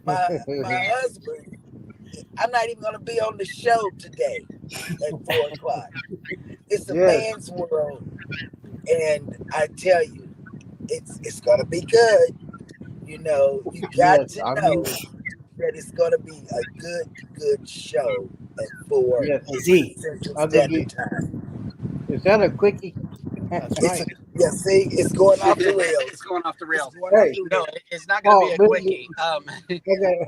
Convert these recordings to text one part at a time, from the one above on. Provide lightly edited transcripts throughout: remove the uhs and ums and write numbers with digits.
My husband, I'm not even gonna be on the show today at 4 o'clock. It's a Yes, man's world, and I tell you, it's gonna be good. You got yes. to I know mean, that it's gonna be a good show at 4 yes. Hey Z, Central I'm gonna be. Standard Time. Is that a quickie? that's It's right. yeah, see, it's going off the It's rails. going off the It's rails. going off Hey, the No, rails. it's not going to be Paul. a quickie. we, Okay.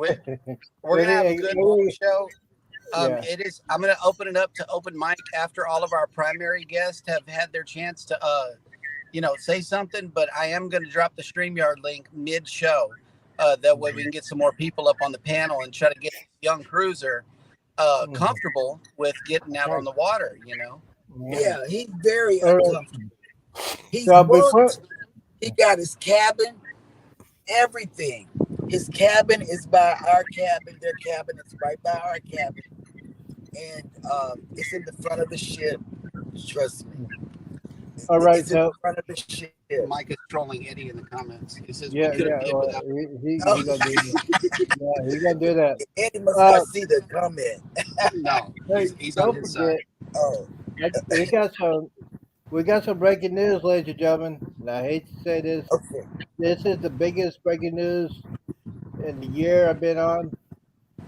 we're going to have a good long show. Yeah. It is. I'm going to open it up to open mic after all of our primary guests have had their chance to, say something. But I am going to drop the StreamYard link mid show. That way we can get some more people up on the panel and try to get this young cruiser Mhm. comfortable with getting That's out right. on the water. Yep. Mhm. Yeah, he's very All right. uncomfortable. He's So before, booked. He got his cabin, everything. His cabin is by our cabin. Their cabin is right by our cabin, and it's in the front of the ship. Trust me, all right. it's in the So front of the ship. Mike is trolling Eddie in the comments. He says we yeah, could have yeah. did Well, without. Oh, he gonna do that. Yeah, he gonna do that. Eddie must Uh, not see the comment. No, hey, he's on don't his side. forget, Oh, we got some breaking news, ladies and gentlemen. And I hate to say this. okay. This is the biggest breaking news in the year I've been on.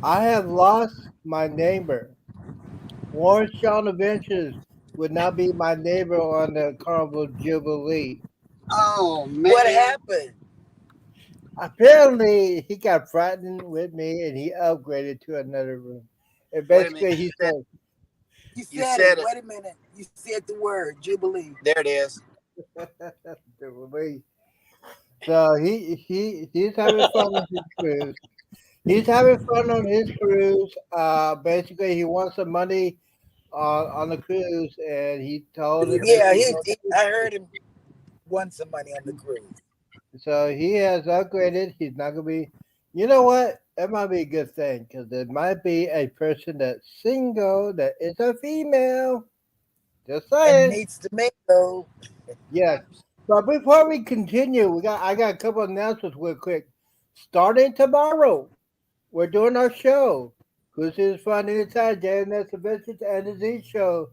I have lost my neighbor. Warren Shawn Adventures would not be my neighbor on the Carnival Jubilee. Oh What man, happened? Apparently, he got frightened with me and he upgraded to another room. And wait a minute. basically, he said, You You said it. said it. Wait a minute. You said the word Jubilee. There it is. so he's having fun on his cruise. He's having fun on his cruise. Basically, he wants some money on the cruise, and he told him Yeah, basically. I heard him won some money on the cruise. So he has upgraded. He's not gonna be. You know what? That might be a good thing because there might be a person that's single that is a female. Just And saying. needs tomato. Yes. But before we continue, I got a couple of announcements real quick. Starting tomorrow, we're doing our show. Cruises Fun Anytime, JNS Adventures and the Z Show.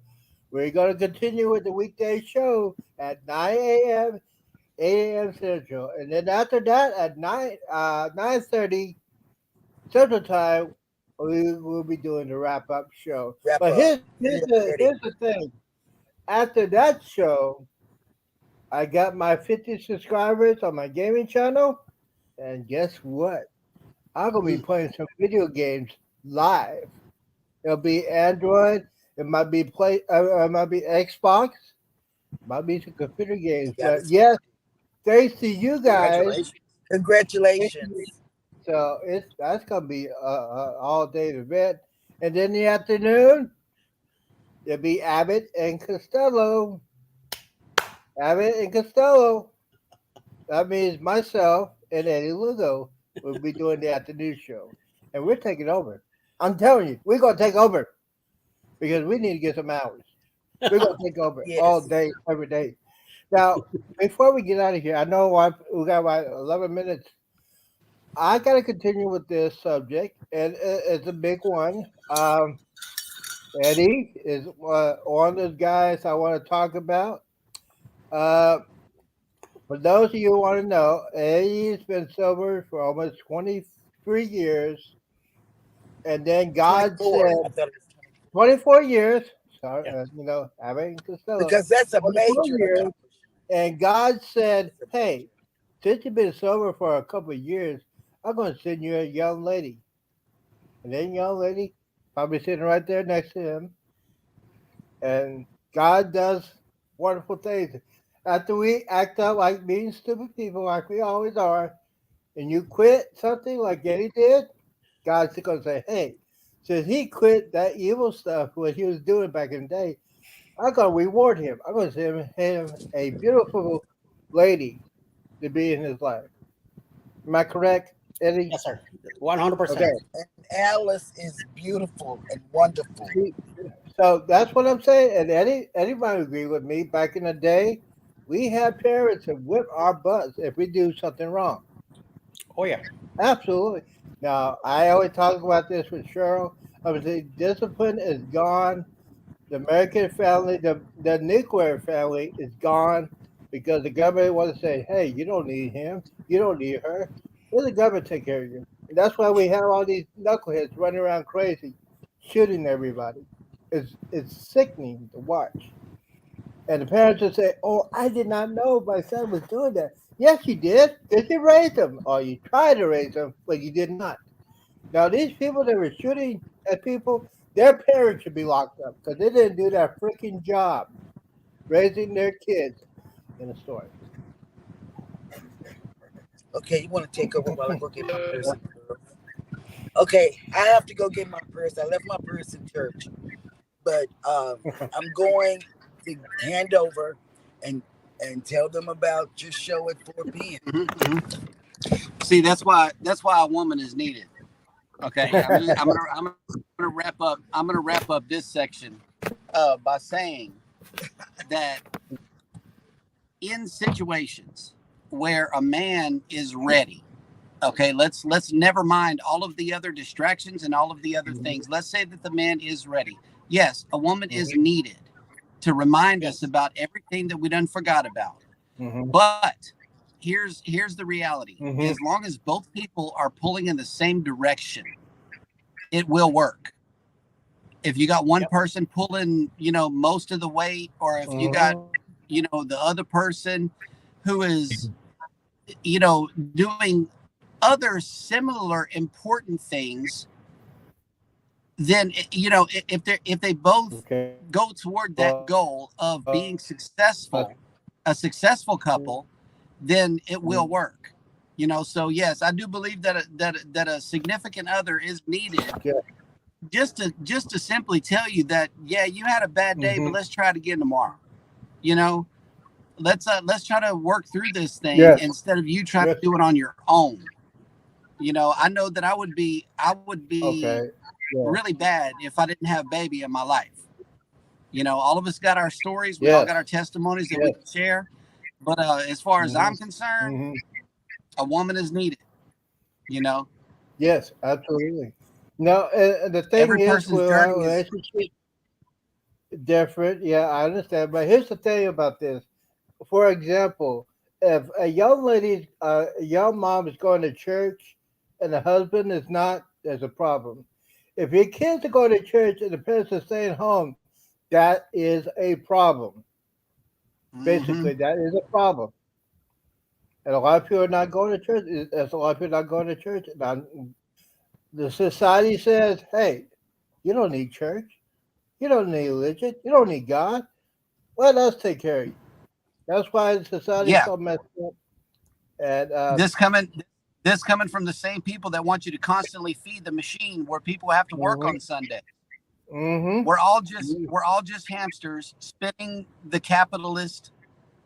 We're going to continue with the weekday show at 9 a.m. 8 a.m. Central. And then after that, at 9:30 Central Time, we will be doing the wrap up show. Wrap But up. here's the thing. After that show, I got my 50 subscribers on my gaming channel. And guess what? I'm going to be playing some video games live. It'll be Android. It might be it might be Xbox. Might be some computer He games. got But his yes, thanks to you guys. Congratulations. congratulations. So that's gonna be a all day event, and then in the afternoon it'll be Abbott and Costello. Abbott and Costello. That means myself and Eddie Lugo will be doing the afternoon show, and we're taking over. I'm telling you, we're gonna take over because we need to get some hours. We're gonna take over all Yes. day, every day. Now, before we get out of here, I know we got about 11 minutes. I got to continue with this subject, and it's a big one. Eddie is one of those guys I want to talk about. Uh, for those of you who want to know, Eddie's been sober for almost 23 years, and then God 24. said I thought it was 20. 24 years. Sorry, Yep. Abbott Costello, Because that's a 24 major years, accomplishment. and God said, "Hey, since you've been sober for a couple of years, I'm going to send you a young lady." And then young lady probably sitting right there next to him. And God does wonderful things. After we act up like being stupid people, like we always are, and you quit something like Eddie did, God's going to say, hey, since he quit that evil stuff, what he was doing back in the day, I'm going to reward him. I'm going to send him a beautiful lady to be in his life. Am I correct, Eddie? Yes, sir. 100%. Okay. And Alice is beautiful and wonderful. So that's what I'm saying. And anybody agree with me? Back in the day, we had parents that whip our butts if we do something wrong. Oh yeah. Absolutely. Now, I always talk about this with Cheryl. I would say discipline is gone. The American family, the nuclear family is gone because the government wants to say, hey, you don't need him. You don't need her. Let the government take care of you. And that's why we have all these knuckleheads running around crazy, shooting everybody. It's sickening to watch. And the parents will say, oh, I did not know my son was doing that. Yes, you did, because you raised him, or you tried to raise him, but you did not. Now, these people that were shooting at people, their parents should be locked up because they didn't do that freaking job raising their kids in the story. Okay, you want to take over while I go get my purse? Okay, I have to go get my purse. I left my purse in church, but I'm going to hand over and tell them about your show at 4 p.m. See, that's why a woman is needed. Okay, I'm gonna wrap up. I'm gonna wrap up this section by saying that in situations where a man is ready, okay, let's never mind all of the other distractions and all of the other Mhm, things. Let's say that the man is ready. Yes, a woman is mhm, needed to remind us yes. about everything that we done forgot about. Mhm, But here's the reality. mhm, As long as both people are pulling in the same direction, it will work. If you got one Yep. person pulling, most of the weight, or if you got, mhm, the other person who is, doing other similar important things, then if they both okay. go toward that Well, goal of being successful, a successful couple, then it will work. So yes, I do believe that a significant other is needed, yeah. just to simply tell you that, yeah, you had a bad day, but Mhm, let's try it again tomorrow. You know, let's try to work through this thing yes. instead of you trying to Yes. do it on your own. I know that I would be Okay. Yeah. really bad if I didn't have baby in my life. All of us got our stories, we all Yes. got our testimonies that we Yes. can share. But as far as Mhm, I'm concerned, mhm. a woman is needed. You know, Yes. Absolutely. No, and the thing every is, person's with our journey is. relationship different. Yeah, I understand. But here's the thing about this. For example, if a young mom is going to church and the husband is not, there's a problem. If your kids are going to church and the parents are staying home, that is a problem. Mm-hmm. Basically, that is a problem. And a lot of people are not going to church. There's a lot of people not going to church. Now, the society says, hey, you don't need church. You don't need religion. You don't need God. Let us take care of you. That's why the society is Yeah, so messed up. And this coming this coming from the same people that want you to constantly feed the machine where people have to work mhm, on Sunday. mhm, We're all just hamsters spinning the capitalist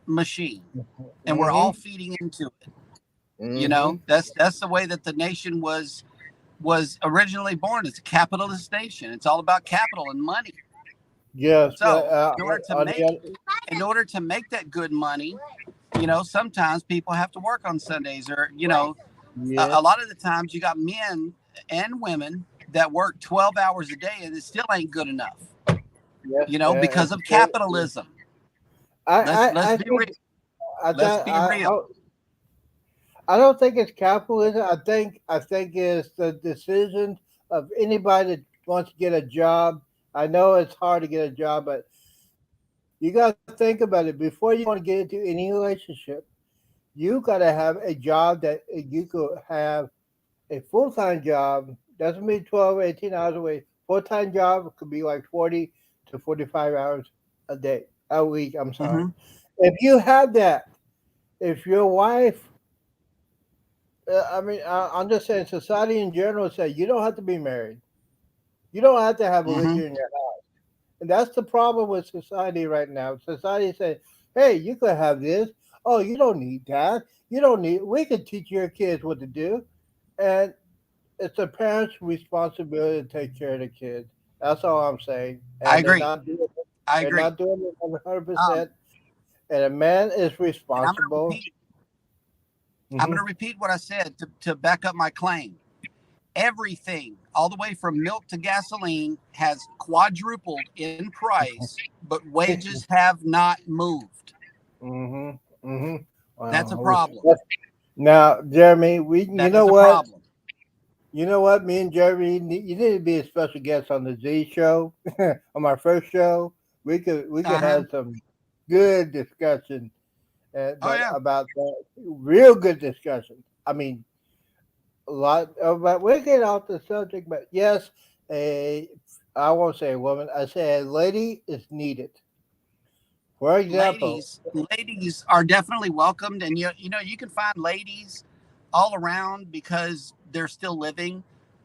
machine, and we're all mhm, feeding into it. mhm. That's the way that the nation was originally born. It's a capitalist nation. It's all about capital and money. Yes. So in order to On the make other, in order to make that good money, sometimes people have to work on Sundays, or a yes, lot of the times you got men and women that work 12 hours a day, and it still ain't good enough, yes, because and of yeah. capitalism. Let's I be think real. I, Let's th- be real. I don't think it's capitalism. I think it's the decision of anybody that wants to get a job. I know it's hard to get a job, but you got to think about it before you want to get into any relationship. You got to have a job that you could have a full time job. Doesn't mean 12, 18 hours away. Full time job could be like 40 to 45 hours a day, a week. I'm sorry. Hmm. If you have that, if your wife, I'm just saying, society in general say you don't have to be married. You don't have to have Hmm. religion in your house. And that's the problem with society right now. Society say, hey, you could have this. Oh, you don't need that. You don't need, we can teach your kids what to do. And it's the parents' responsibility to take care of the kids. That's all I'm saying. I And agree. I they're agree. not doing it 100%. Um, And a man is and responsible. I'm Hmm. going to repeat what I said to back up my claim. everything, all the way from milk to gasoline, has quadrupled in price, but wages have not moved. Mm-hmm. Mm-hmm. That's a problem. Now, Jeremy, you That know is a what? problem. You know what? Me and Jeremy, you need to be a special guest on the Z show, on my first show. We could Uh-huh. have some good discussion, Oh but yeah. about that, real good discussion. I mean, a lot. But we get off the subject. But yes, a I won't say a woman. I say a lady is needed. For example, Ladies are definitely welcomed, and you can find ladies all around because they're still living,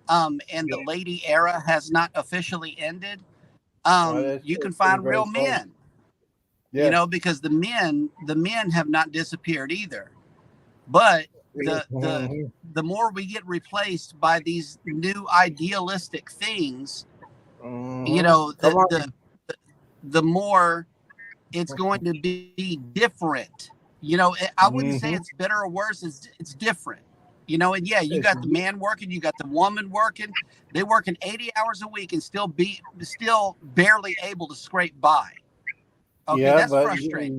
and the yeah, lady era has not officially ended. well, You can it's a find real great point. men, Yes. because the men have not disappeared either. But the the Mhm. the more we get replaced by these new idealistic things, Come the on. the more it's going to be different. I wouldn't say Hmm. it's better or worse. It's different. And yeah, you It's, got the man working, you got the woman working. They working 80 hours a week and still barely able to scrape by. Okay, yeah, that's but frustrating.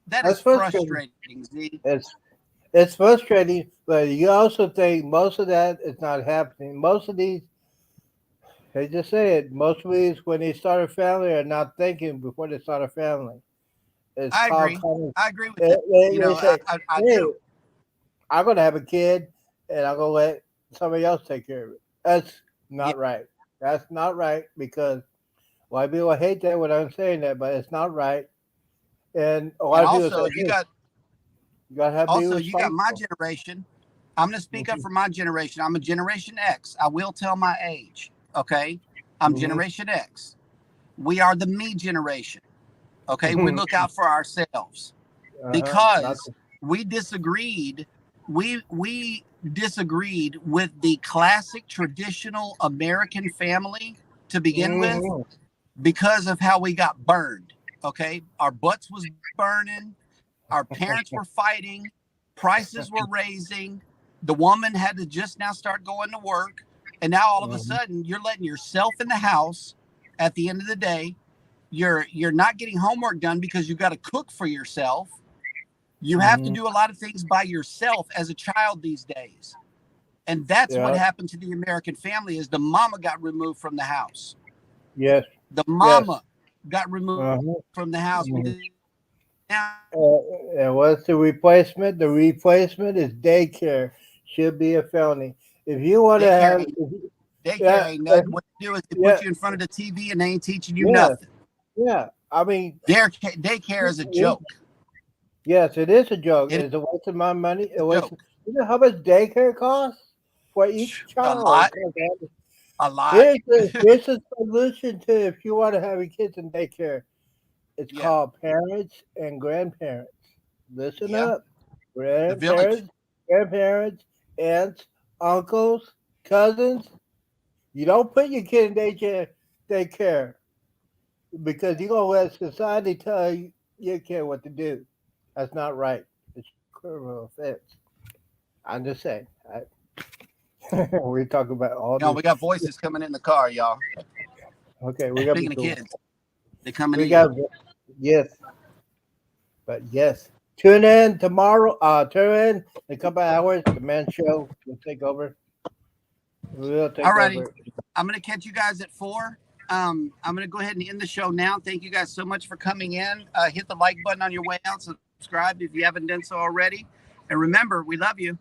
That is that's frustrating. frustrating, Z. It's it's frustrating, but you also think most of that is not happening. Most of these, they just say it. Most of these, when they start a family, are not thinking before they start a family. It's I called agree. kind of. I agree with They, that. they I, say, I, I "Hey, do. I'm gonna have a kid, and I'm gonna let somebody else take care of it." That's Yeah. not right. That's not right because a lot of people hate that when I'm saying that, but it's not right. And a lot And of people say, also "Hey, you gotta have to be you got my responsible." generation. I'm going to speak up Hmm. for my generation. I'm a Generation X. I will tell my age. Okay. I'm Hmm. Generation X. We are the me generation. Okay. We look out for ourselves Not because we disagreed. We disagreed with the classic traditional American family to begin with hmm because of how we got burned. Okay. Our butts was burning. Our parents were fighting. Prices were raising. The woman had to just now start going to work. And now all of a sudden you're letting yourself in the house at the end of the day. You're not getting homework done because you got to cook for yourself. You have to hmm do a lot of things by yourself as a child these days. And that's what Yeah. happened to the American family is the mama got removed from the house. Yes. The Yes. mama got removed Uh-huh. from the house Mhm. because now And what's the replacement? The replacement is daycare. Should be a felony. If you want to daycare have, ain't daycare yeah, ain't nothing. What they do is they yeah, put you in front of the TV and they ain't teaching you yeah, nothing. yeah. I mean, Daycare is a joke. yes, it is a joke. It's It's a waste of my money. a A waste. joke. You know how much daycare costs for each A child? lot, a lot. Here's a solution to if you want to have your kids in daycare. It's Yeah, called parents and grandparents. Listen yeah. up. The village. Grandparents, aunts, uncles, cousins. You don't put your kid in daycare because you're gonna let society tell you your kid what to do. That's not right. It's a criminal offense. I'm just saying. We talk about all this. We got voices coming in the car, y'all. Okay, we got Speaking of people. kids, they coming We in. got yes, but yes. Tune in tomorrow. Tune in in a couple hours. The man show will take over. We'll take Alrighty, over. I'm gonna catch you guys at 4. I'm gonna go ahead and end the show now. Thank you guys so much for coming in. Hit the like button on your way out. Subscribe if you haven't done so already. And remember, we love you.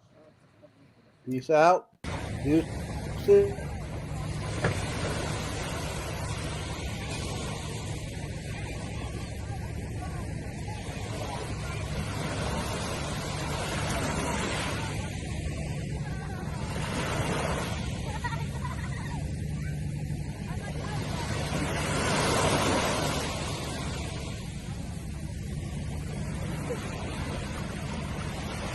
Peace out. Deuces.